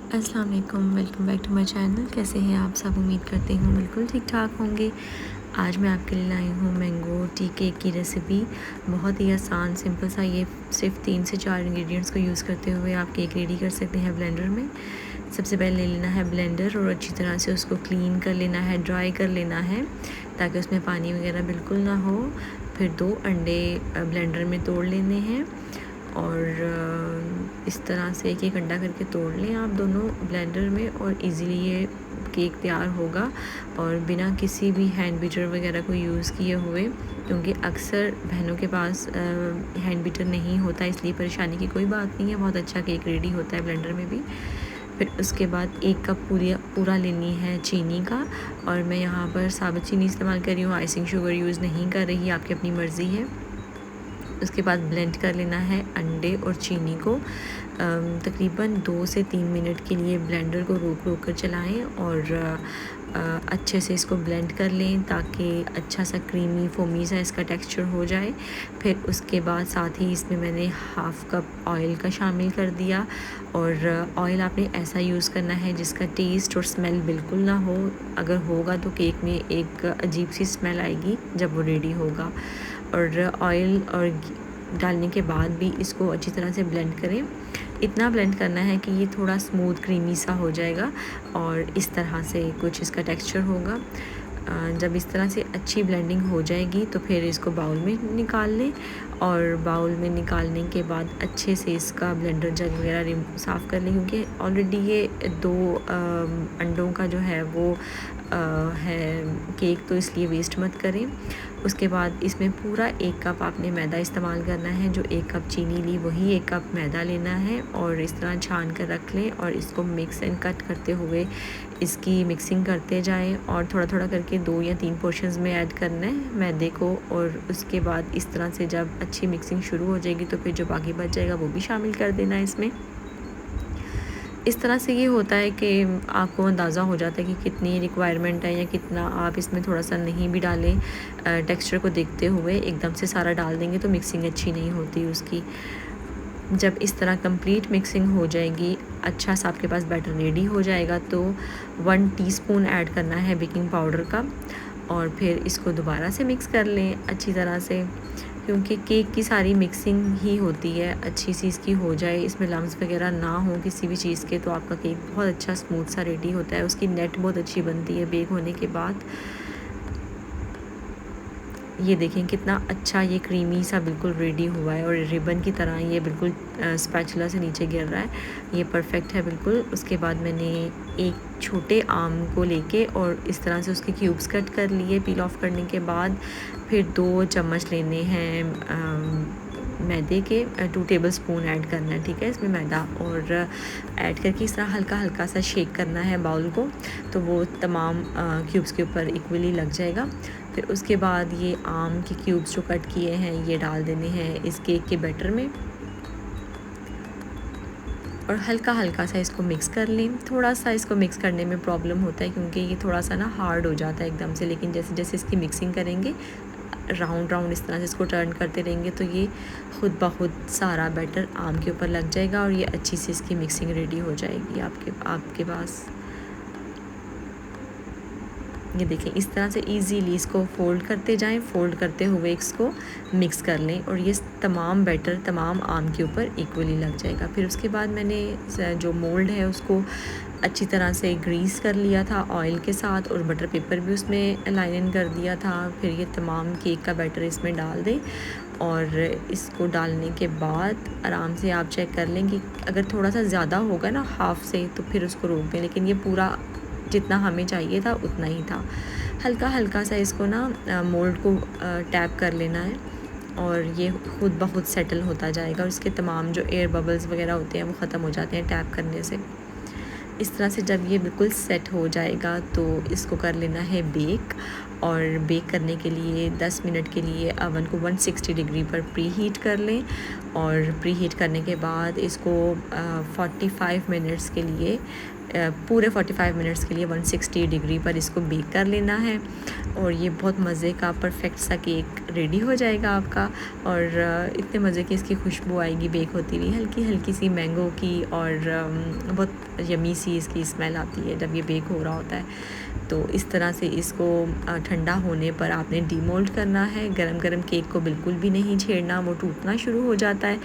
अस्सलाम वालेकुम, welcome back to my channel. कैसे हैं आप सब? उम्मीद करती हूँ बिल्कुल ठीक ठाक होंगे। आज मैं आपके लिए लाई हूँ मैंगो टी केक की रेसिपी। बहुत ही आसान सिंपल सा, ये सिर्फ 3 से 4 इंग्रेडिएंट्स को यूज़ करते हुए आप केक रेडी कर सकते हैं ब्लेंडर में। सबसे पहले ले लेना है ब्लेंडर और अच्छी तरह से उसको क्लीन कर लेना है, ड्राई कर लेना है ताकि उसमें पानी वगैरह बिल्कुल ना हो। फिर 2 अंडे ब्लेंडर में तोड़ लेने हैं और इस तरह से एक एक अंडा करके तोड़ लें आप दोनों ब्लेंडर में और इजीली ये केक तैयार होगा और बिना किसी भी हैंड बीटर वगैरह को यूज़ किए हुए, क्योंकि अक्सर बहनों के पास हैंड बीटर नहीं होता, इसलिए परेशानी की कोई बात नहीं है। बहुत अच्छा केक रेडी होता है ब्लेंडर में भी। फिर उसके बाद 1 कप पूरा लेनी है चीनी का, और मैं यहाँ पर साबुत चीनी इस्तेमाल कर रही हूँ, आइसिंग शुगर यूज़ नहीं कर रही, आपकी अपनी मर्ज़ी है। उसके बाद ब्लेंड कर लेना है अंडे और चीनी को। तकरीबन 2 से 3 मिनट के लिए ब्लेंडर को रोक कर चलाएं और अच्छे से इसको ब्लेंड कर लें ताकि अच्छा सा क्रीमी फोमी सा इसका टेक्सचर हो जाए। फिर उसके बाद साथ ही इसमें मैंने हाफ़ कप ऑयल का शामिल कर दिया, और ऑयल आपने ऐसा यूज़ करना है जिसका टेस्ट और स्मेल बिल्कुल ना हो। अगर होगा तो केक में एक अजीब सी स्मेल आएगी जब वो रेडी होगा। और ऑयल और डालने के बाद भी इसको अच्छी तरह से ब्लेंड करें। इतना ब्लेंड करना है कि ये थोड़ा स्मूथ क्रीमी सा हो जाएगा और इस तरह से कुछ इसका टेक्सचर होगा। जब इस तरह से अच्छी ब्लेंडिंग हो जाएगी तो फिर इसको बाउल में निकाल लें, और बाउल में निकालने के बाद अच्छे से इसका ब्लेंडर जग वगैरह साफ़ कर लें, क्योंकि ऑलरेडी ये 2 अंडों का जो है वो है केक, तो इसलिए वेस्ट मत करें। उसके बाद इसमें पूरा 1 कप आपने मैदा इस्तेमाल करना है। जो 1 कप चीनी ली वही 1 कप मैदा लेना है और इस तरह छान कर रख लें, और इसको मिक्स एंड कट करते हुए इसकी मिक्सिंग करते जाएं और थोड़ा थोड़ा करके 2 या 3 पोर्शंस में ऐड करना है मैदे को। और उसके बाद इस तरह से जब अच्छी मिक्सिंग शुरू हो जाएगी तो फिर जो बाकी बच जाएगा वो भी शामिल कर देना है इसमें। इस तरह से ये होता है कि आपको अंदाज़ा हो जाता है कि कितनी रिक्वायरमेंट है या कितना आप इसमें थोड़ा सा नहीं भी डालें। टेक्सचर को देखते हुए एकदम से सारा डाल देंगे तो मिक्सिंग अच्छी नहीं होती उसकी। जब इस तरह कंप्लीट मिक्सिंग हो जाएगी, अच्छा सा आपके पास बैटर रेडी हो जाएगा, तो 1 टीस्पून ऐड करना है बेकिंग पाउडर का, और फिर इसको दोबारा से मिक्स कर लें अच्छी तरह से, क्योंकि केक की सारी मिक्सिंग ही होती है अच्छी सी इसकी हो जाए, इसमें लम्स वगैरह ना हो किसी भी चीज़ के, तो आपका केक बहुत अच्छा स्मूथ सा रेडी होता है। उसकी नेट बहुत अच्छी बनती है बेक होने के बाद। ये देखें कितना अच्छा ये क्रीमी सा बिल्कुल रेडी हुआ है और रिबन की तरह ये बिल्कुल स्पैचुला से नीचे गिर रहा है। ये परफेक्ट है बिल्कुल। उसके बाद मैंने एक छोटे आम को लेके और इस तरह से उसके क्यूब्स कट कर लिए पील ऑफ करने के बाद। फिर 2 चम्मच लेने हैं मैदे के, 2 टेबलस्पून ऐड करना है, ठीक है, इसमें मैदा, और ऐड करके इस तरह हल्का हल्का सा शेक करना है बाउल को, तो वो तमाम क्यूब्स के ऊपर इक्वली लग जाएगा। फिर उसके बाद ये आम के क्यूब्स जो कट किए हैं ये डाल देने हैं इस केक के बैटर में, और हल्का हल्का सा इसको मिक्स कर लें। थोड़ा सा इसको मिक्स करने में प्रॉब्लम होता है क्योंकि ये थोड़ा सा ना हार्ड हो जाता है एकदम से, लेकिन जैसे जैसे इसकी मिक्सिंग करेंगे राउंड राउंड इस तरह से इसको टर्न करते रहेंगे तो ये खुद ब खुद सारा बैटर आम के ऊपर लग जाएगा और ये अच्छी सी इसकी मिक्सिंग रेडी हो जाएगी आपके पास। ये देखें इस तरह से इजीली इसको फ़ोल्ड करते जाएं, फ़ोल्ड करते हुए इसको मिक्स कर लें और ये तमाम बैटर तमाम आम के ऊपर इक्वली लग जाएगा। फिर उसके बाद मैंने जो मोल्ड है उसको अच्छी तरह से ग्रीस कर लिया था ऑयल के साथ, और बटर पेपर भी उसमें लाइन कर दिया था। फिर ये तमाम केक का बैटर इसमें डाल दें, और इसको डालने के बाद आराम से आप चेक कर लें कि अगर थोड़ा सा ज़्यादा होगा ना हाफ़ से तो फिर उसको रोक दें, लेकिन ये पूरा जितना हमें चाहिए था उतना ही था। हल्का हल्का सा इसको ना मोल्ड को टैप कर लेना है और ये खुद ब खुद सेटल होता जाएगा, और इसके तमाम जो एयर बबल्स वगैरह होते हैं वो ख़त्म हो जाते हैं टैप करने से। इस तरह से जब ये बिल्कुल सेट हो जाएगा तो इसको कर लेना है बेक, और बेक करने के लिए 10 मिनट के लिए अवन को 160 डिग्री पर प्री हीट कर लें, और प्री हीट करने के बाद इसको 45 मिनट्स के लिए पूरे 45 मिनट्स के लिए 160 डिग्री पर इसको बेक कर लेना है और ये बहुत मज़े का परफेक्ट सा केक रेडी हो जाएगा आपका। और इतने मज़े की इसकी खुशबू आएगी बेक होती हुई, हल्की हल्की सी मैंगो की, और बहुत यमी सी इसकी स्मेल आती है जब ये बेक हो रहा होता है। तो इस तरह से इसको ठंडा होने पर आपने डीमोल्ड करना है। गरम गरम केक को बिल्कुल भी नहीं छेड़ना, वो टूटना शुरू हो जाता है।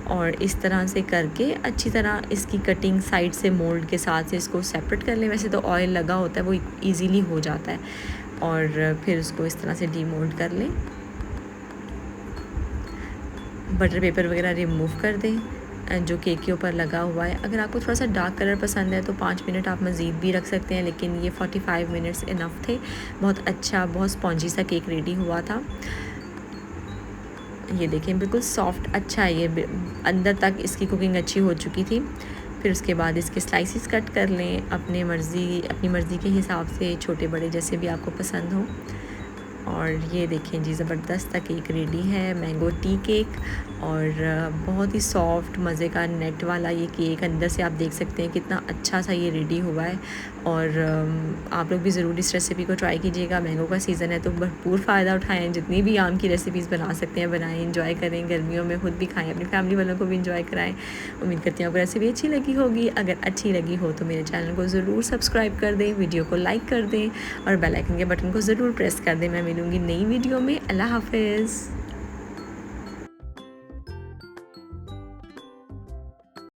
और इस तरह से करके अच्छी तरह इसकी कटिंग साइड से मोल्ड के साथ से इसको सेपरेट कर लें। वैसे तो ऑयल लगा होता है, वो इजीली हो जाता है। और फिर उसको इस तरह से डीमोल्ड कर लें, बटर पेपर वगैरह रिमूव कर दें जो केक के ऊपर लगा हुआ है। अगर आपको थोड़ा सा डार्क कलर पसंद है तो 5 मिनट आप मज़ीद भी रख सकते हैं, लेकिन ये 45 मिनट्स इनफ थे। बहुत अच्छा, बहुत स्पॉन्जी सा केक रेडी हुआ था। ये देखें बिल्कुल सॉफ्ट, अच्छा है ये, अंदर तक इसकी कुकिंग अच्छी हो चुकी थी। फिर उसके बाद इसके स्लाइसिस कट कर लें अपनी मर्ज़ी के हिसाब से, छोटे बड़े जैसे भी आपको पसंद हो। और ये देखें जी, ज़बरदस्त केक रेडी है, मैंगो टी केक। और बहुत ही सॉफ्ट मज़े का नेट वाला ये केक, अंदर से आप देख सकते हैं कितना अच्छा सा ये रेडी हुआ है। और आप लोग भी ज़रूर इस रेसिपी को ट्राई कीजिएगा। मैंगो का सीज़न है तो भरपूर फ़ायदा उठाएं, जितनी भी आम की रेसिपीज़ बना सकते हैं बनाएं, इंजॉय करें। गर्मियों में खुद भी खाएं, अपनी फैमिली वालों को भी इंजॉय कराएं। उम्मीद करती हूँ आपको रेसिपी अच्छी लगी होगी। अगर अच्छी लगी हो तो मेरे चैनल को ज़रूर सब्सक्राइब कर दें, वीडियो को लाइक कर दें और बेल आइकन के बटन को ज़रूर प्रेस कर दें। मैं मिलूँगी नई वीडियो में। अल्लाह हाफ़िज़।